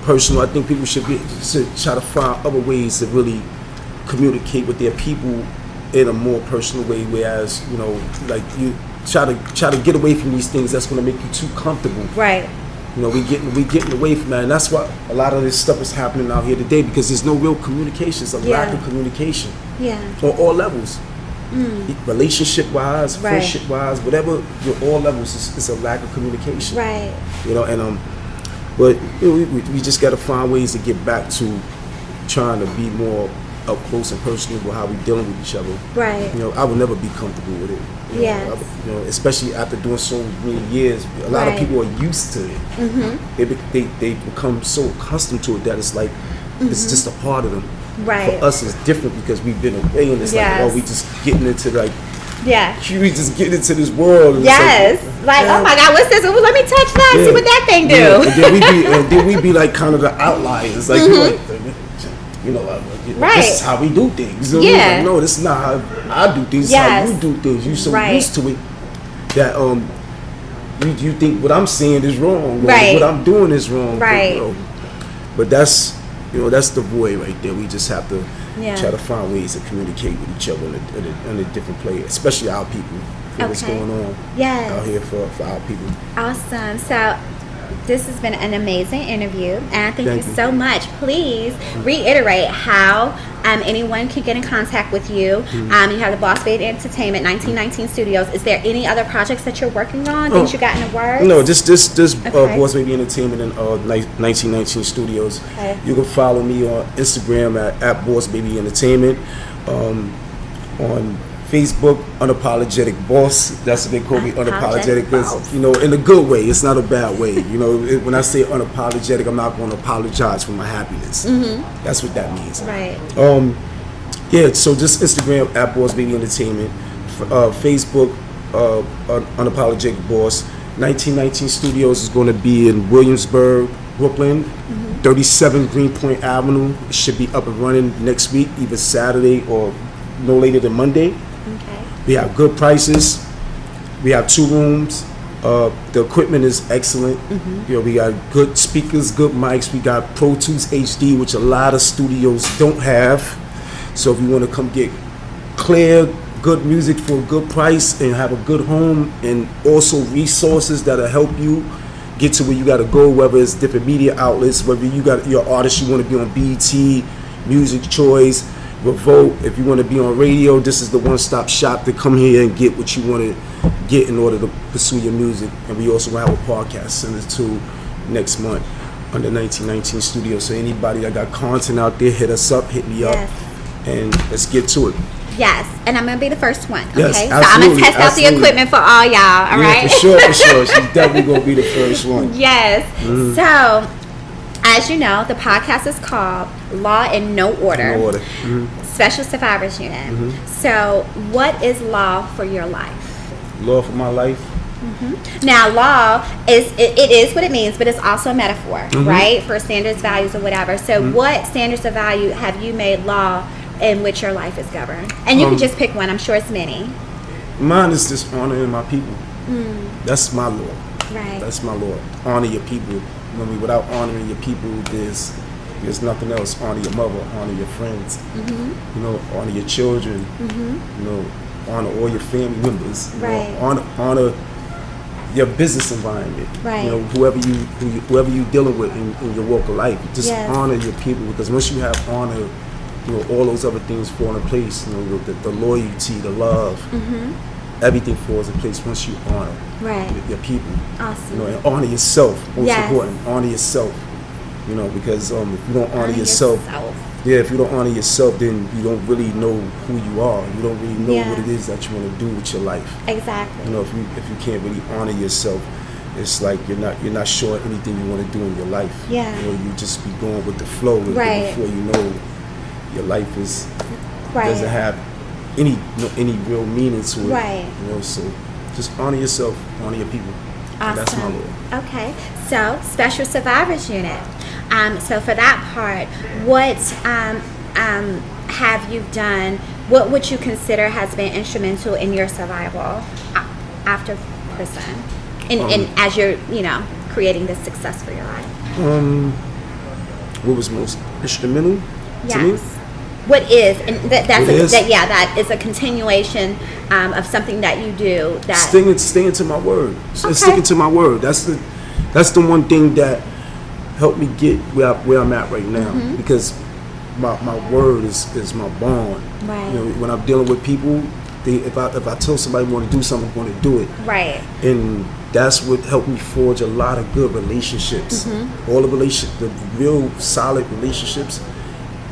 personal. I think people should try to find other ways to really communicate with their people in a more personal way, whereas like you try to get away from these things that's going to make you too comfortable. Right. We getting away from that, and that's why a lot of this stuff is happening out here today, because there's no real communication. It's a lack of communication. On all levels. Relationship wise, friendship wise, whatever, all levels, it's a lack of communication. Right. But we just got to find ways to get back to trying to be more up close and personal with how we dealing with each other. Right. I would never be comfortable with it. Especially after doing so many years, a lot of people are used to it. They become so accustomed to it that it's like it's just a part of them. Right. For us, it's different because we've been away, and it's like, we just getting into like. We just getting into this world. And like oh my God, what's this? Ooh, let me touch that. See what that thing do. And then we be like kind of the outliers, like this is how we do things. Like, no, this is not how I do things. This is how you do things. You so used to it that you think what I'm saying is wrong, or what I'm doing is wrong. But that's the void right there. We just have to try to find ways to communicate with each other in a different place, especially our people. What's going on out here for our people. Awesome. So this has been an amazing interview, and thank you so much. Please reiterate how anyone can get in contact with you. You have the Boss Baby Entertainment 1919 Studios. Is there any other projects that you're working on? Things you got in the works? No, just Boss Baby Entertainment and 1919 Studios. You can follow me on Instagram at Boss Baby Entertainment. On Facebook, Unapologetic Boss. That's what they call me, unapologetic. Because in a good way. It's not a bad way. When I say unapologetic, I'm not going to apologize for my happiness. That's what that means. Right. Yeah, so just Instagram at Boss Baby Entertainment, Facebook, Unapologetic Boss. 1919 Studios is going to be in Williamsburg, Brooklyn, 37 Greenpoint Avenue. It should be up and running next week, either Saturday or no later than Monday. Okay. We have good prices. We have 2 rooms. The equipment is excellent. You know, we got good speakers, good mics. We got Pro Tools HD, which a lot of studios don't have. So if you want to come get clear, good music for a good price and have a good home, and also resources that'll help you get to where you got to go, whether it's different media outlets, whether you got your artist you want to be on BET, Music Choice, Revolt. If you want to be on radio, this is the one-stop shop to come here and get what you want to get in order to pursue your music. And we also have a podcast send it to next month under 1919 Studios. So anybody that got content out there, hit us up, hit me up, and let's get to it. Yes, and I'm gonna be the first one. Okay, Yes, so I'm gonna test out the equipment for all y'all. All right, for sure. She's definitely gonna be the first one. Yes. So, as you know, the podcast is called Law in No Order. No order. Special Survivors Unit. So, what is law for your life? Law for my life. Now, law is it is what it means, but it's also a metaphor, right, for standards, values, or whatever. So, what standards of value have you made law in which your life is governed? And you can just pick one. I'm sure it's many. Mine is just honoring my people. That's my law. Right. That's my law. Honor your people. Without honoring your people, there's nothing else. Honor your mother. Honor your friends. You know, honor your children. You know, honor all your family members. You Right. know, honor your business environment. Right. You know, whoever you dealing with in your walk of life. Just honor your people, because once you have honor, you know, all those other things fall in place. You know, the loyalty, the love, everything falls in place once you honor your people. Awesome. You know, and honor yourself. Most important, honor yourself. You know, because if you don't honor yourself, if you don't honor yourself, then you don't really know who you are. You don't really know what it is that you want to do with your life. Exactly. You know, if you can't really honor yourself, it's like you're not sure anything you want to do in your life. Yeah. You know, you just be going with the flow, and before you know, your life doesn't have any real meaning to it. Right. You know, so just honor yourself, honor your people. Awesome. That's my law. Okay. So, Special Survivors Unit. So for that part, what have you done? What would you consider has been instrumental in your survival after prison, and as you're, you know, creating this success for your life? What was most instrumental to me? What is, and that is a continuation of something that you do. That sticking to my word. Sticking to my word. That's the one thing that helped me get where I'm at right now, because my word is my bond. Right. You know, when I'm dealing with people, if I tell somebody I want to do something, I'm going to do it. Right. And that's what helped me forge a lot of good relationships. All the real solid relationships,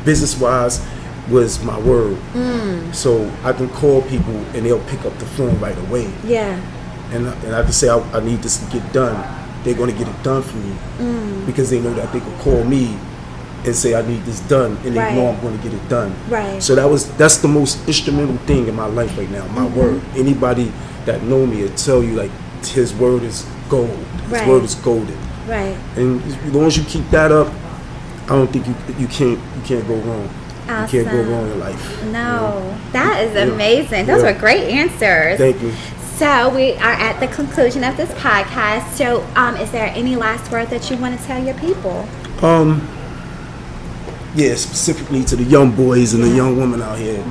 business-wise, was my word. So I can call people and they'll pick up the phone right away. Yeah. And I can say I need this to get done. They're going to get it done for me because they know that they can call me and say I need this done, and they know I'm going to get it done. Right. So that's the most instrumental thing in my life right now. My word. Anybody that know me will tell you, like, his word is gold. His word is golden. Right. And as long as you keep that up, I don't think you can't go wrong. Awesome. You can't go wrong in life. No, that is amazing. Those were great answers. Thank you. So we are at the conclusion of this podcast. So is there any last word that you want to tell your people? Yeah, specifically to the young boys and the young women out here.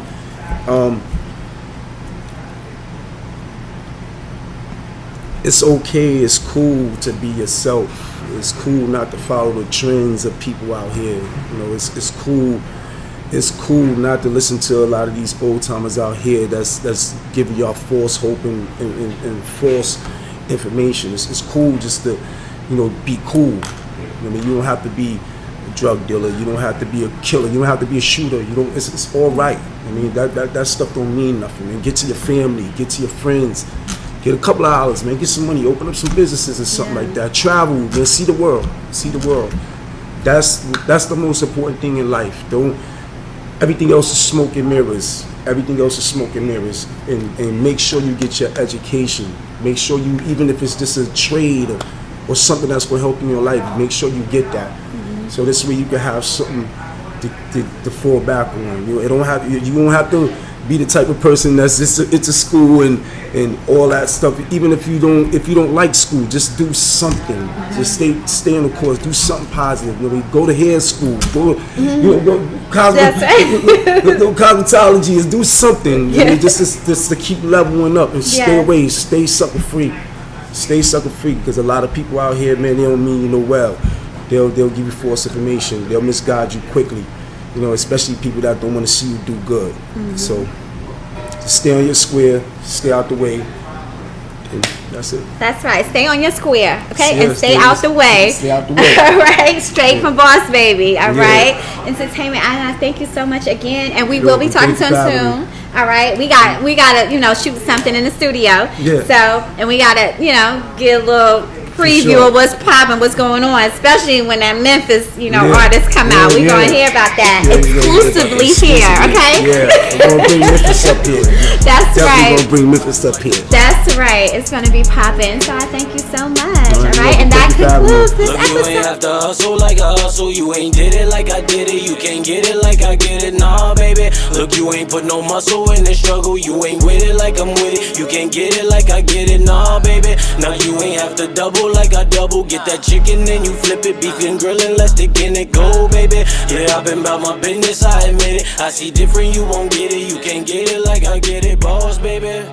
It's okay, it's cool to be yourself. It's cool not to follow the trends of people out here. You know, it's cool. It's cool not to listen to a lot of these old timers out here that's giving y'all false hope and false information. It's cool just to, you know, be cool. I mean, you don't have to be a drug dealer. You don't have to be a killer. You don't have to be a shooter. You don't. It's all right. I mean, that stuff don't mean nothing. Man, get to your family. Get to your friends. Get a couple of hours, man. Get some money. Open up some businesses or something like that. Travel, man. See the world. See the world. That's the most important thing in life. everything else is smoke and mirrors. Everything else is smoke and mirrors. And make sure you get your education. Make sure you, even if it's just a trade or something that's going to help you in your life, make sure you get that. So this way you can have something to fall back on. You won't have to be the type of person that's just into school and all that stuff. Even if you don't like school, just do something. Just stay on the course. Do something positive. Go to hair school. Go cosmetology. Do something. Just to keep leveling up and stay away. Stay sucker free. Stay sucker free, because a lot of people out here, man, they don't mean you no well. They'll give you false information. They'll misguide you quickly. Especially people that don't want to see you do good. So just stay on your square, stay out the way, and that's it. That's right. Stay on your square, okay? And stay out the way. Stay out the way. All right? Straight from Boss Baby, all right? Entertainment. I thank you so much again, and we will be talking to him soon. All right? We got to, shoot something in the studio. Yeah. So, and we got to, get a little preview of what's popping, what's going on, especially when that Memphis, artists come out. We're going to hear about that exclusively here, okay? Yeah, we're going to bring Memphis up here. That's right. We're going to bring Memphis up here. That's right. It's going to be popping. So I thank you so much, all right? And that concludes this episode. You ain't have to hustle like I hustle. You ain't did it like I did it. You can't get it like I get it. Nah, baby. Look, you ain't put no muscle in the struggle. You ain't with it like I'm with it. You can't get it like I get it. Nah, baby. Now you ain't have to double like I double. Get that chicken and you flip it. Beef and grilling, let's stick in it, go, baby. Yeah, I've been about my business, I admit it. I see different, you won't get it. You can't get it like I get it, boss, baby.